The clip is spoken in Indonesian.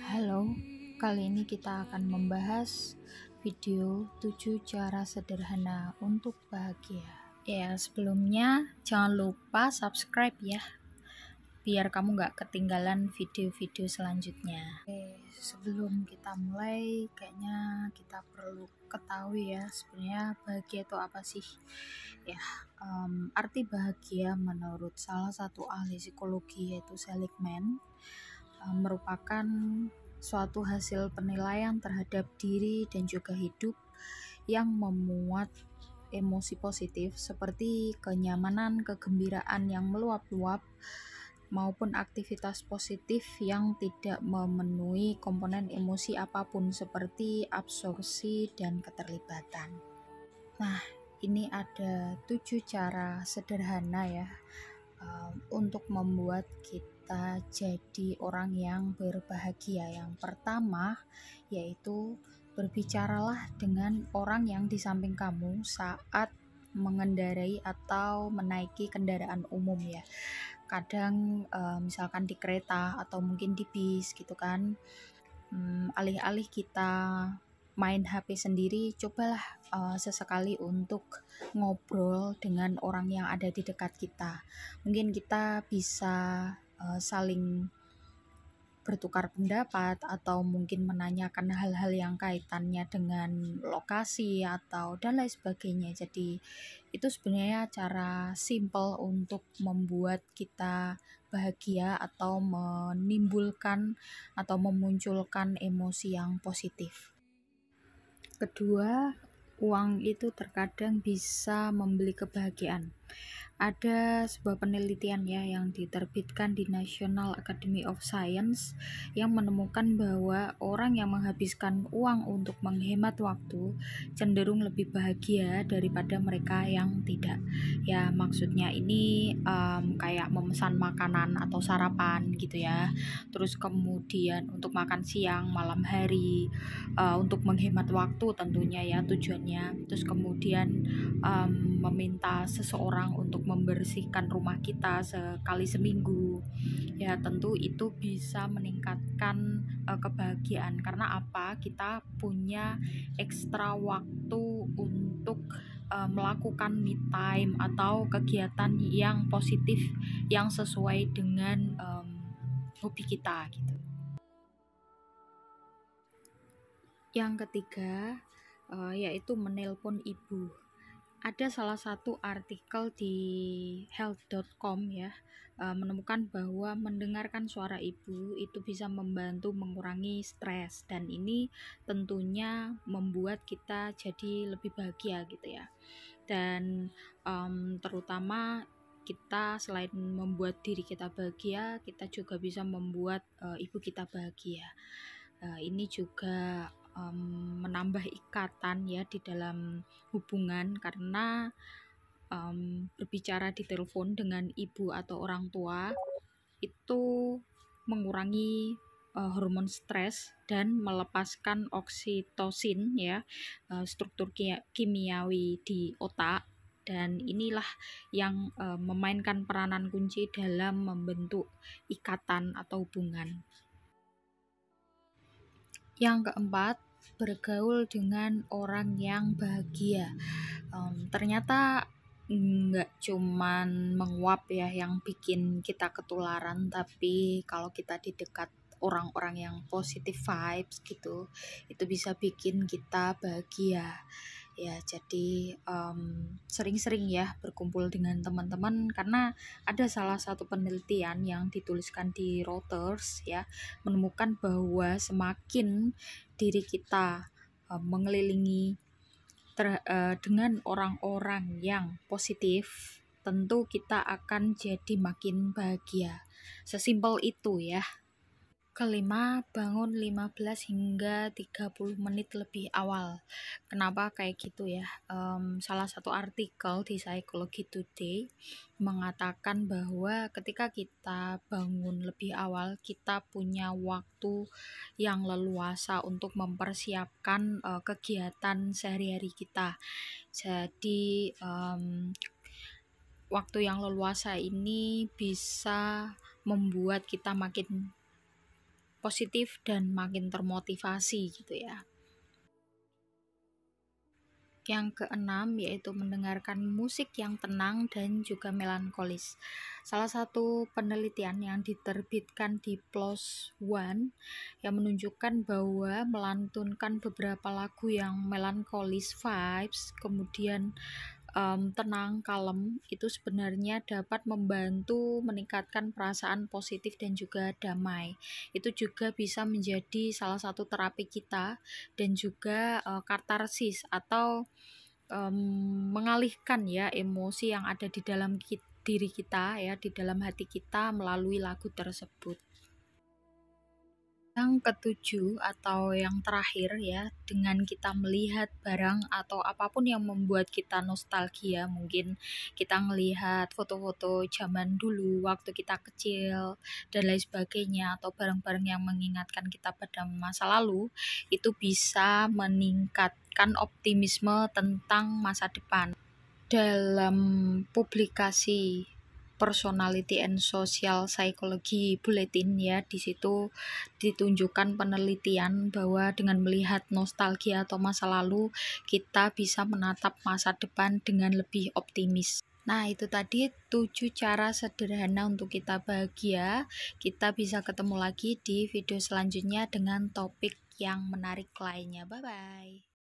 Halo, kali ini kita akan membahas video 7 cara sederhana untuk bahagia. Ya, sebelumnya jangan lupa subscribe ya, biar kamu gak ketinggalan video-video selanjutnya. Oke, sebelum kita mulai, kayaknya kita perlu ketahui ya, sebenarnya bahagia itu apa sih? Ya, arti bahagia menurut salah satu ahli psikologi yaitu Seligman merupakan suatu hasil penilaian terhadap diri dan juga hidup yang memuat emosi positif seperti kenyamanan, kegembiraan yang meluap-luap maupun aktivitas positif yang tidak memenuhi komponen emosi apapun seperti absorpsi dan keterlibatan. Nah, ini ada 7 cara sederhana ya untuk membuat kita jadi orang yang berbahagia. Yang pertama yaitu berbicaralah dengan orang yang di samping kamu saat mengendarai atau menaiki kendaraan umum ya. Kadang misalkan di kereta atau mungkin di bis gitu kan, alih-alih kita main HP sendiri, cobalah sesekali untuk ngobrol dengan orang yang ada di dekat kita. Mungkin kita bisa saling bertukar pendapat atau mungkin menanyakan hal-hal yang kaitannya dengan lokasi atau dan lain sebagainya. Jadi itu sebenarnya cara simple untuk membuat kita bahagia atau menimbulkan atau memunculkan emosi yang positif. Kedua, uang itu terkadang bisa membeli kebahagiaan. Ada sebuah penelitian ya yang diterbitkan di National Academy of Science yang menemukan bahwa orang yang menghabiskan uang untuk menghemat waktu cenderung lebih bahagia daripada mereka yang tidak. Ya, maksudnya ini kayak memesan makanan atau sarapan gitu ya. Terus kemudian untuk makan siang, malam hari, untuk menghemat waktu tentunya ya tujuannya. Terus kemudian meminta seseorang untuk membersihkan rumah kita sekali seminggu ya, tentu itu bisa meningkatkan kebahagiaan. Karena apa? Kita punya ekstra waktu untuk melakukan me time atau kegiatan yang positif yang sesuai dengan hobi kita gitu. Yang ketiga yaitu menelpon ibu. Ada salah satu artikel di health.com ya, menemukan bahwa mendengarkan suara ibu itu bisa membantu mengurangi stres, dan ini tentunya membuat kita jadi lebih bahagia gitu ya. Dan terutama kita selain membuat diri kita bahagia, kita juga bisa membuat ibu kita bahagia. Ini juga menambah ikatan ya di dalam hubungan, karena berbicara di telepon dengan ibu atau orang tua itu mengurangi hormon stres dan melepaskan oksitosin ya, struktur kimiawi di otak, dan inilah yang memainkan peranan kunci dalam membentuk ikatan atau hubungan. Yang keempat, bergaul dengan orang yang bahagia. Ternyata nggak cuman menguap ya yang bikin kita ketularan, tapi kalau kita di dekat orang-orang yang positive vibes gitu, itu bisa bikin kita bahagia ya. Jadi sering-sering ya berkumpul dengan teman-teman, karena ada salah satu penelitian yang dituliskan di Reuters ya, menemukan bahwa semakin diri kita mengelilingi dengan orang-orang yang positif, tentu kita akan jadi makin bahagia. Sesimpel itu ya. Kelima, bangun 15 hingga 30 menit lebih awal. Kenapa kayak gitu ya? Salah satu artikel di Psychology Today mengatakan bahwa ketika kita bangun lebih awal, kita punya waktu yang leluasa untuk mempersiapkan kegiatan sehari-hari kita. Jadi waktu yang leluasa ini bisa membuat kita makin positif dan makin termotivasi gitu ya. Yang keenam yaitu mendengarkan musik yang tenang dan juga melankolis. Salah satu penelitian yang diterbitkan di PLOS ONE yang menunjukkan bahwa melantunkan beberapa lagu yang melankolis vibes, kemudian tenang, kalem, itu sebenarnya dapat membantu meningkatkan perasaan positif dan juga damai. Itu juga bisa menjadi salah satu terapi kita dan juga katarsis atau mengalihkan ya emosi yang ada di dalam diri kita ya, di dalam hati kita melalui lagu tersebut. Yang ketujuh atau yang terakhir ya, dengan kita melihat barang atau apapun yang membuat kita nostalgia, mungkin kita melihat foto-foto zaman dulu waktu kita kecil dan lain sebagainya, atau barang-barang yang mengingatkan kita pada masa lalu, itu bisa meningkatkan optimisme tentang masa depan. Dalam publikasi Personality and Social Psychology Bulletin ya, di situ ditunjukkan penelitian bahwa dengan melihat nostalgia atau masa lalu, kita bisa menatap masa depan dengan lebih optimis. Nah, itu tadi 7 cara sederhana untuk kita bahagia. Kita bisa ketemu lagi di video selanjutnya dengan topik yang menarik lainnya. Bye bye.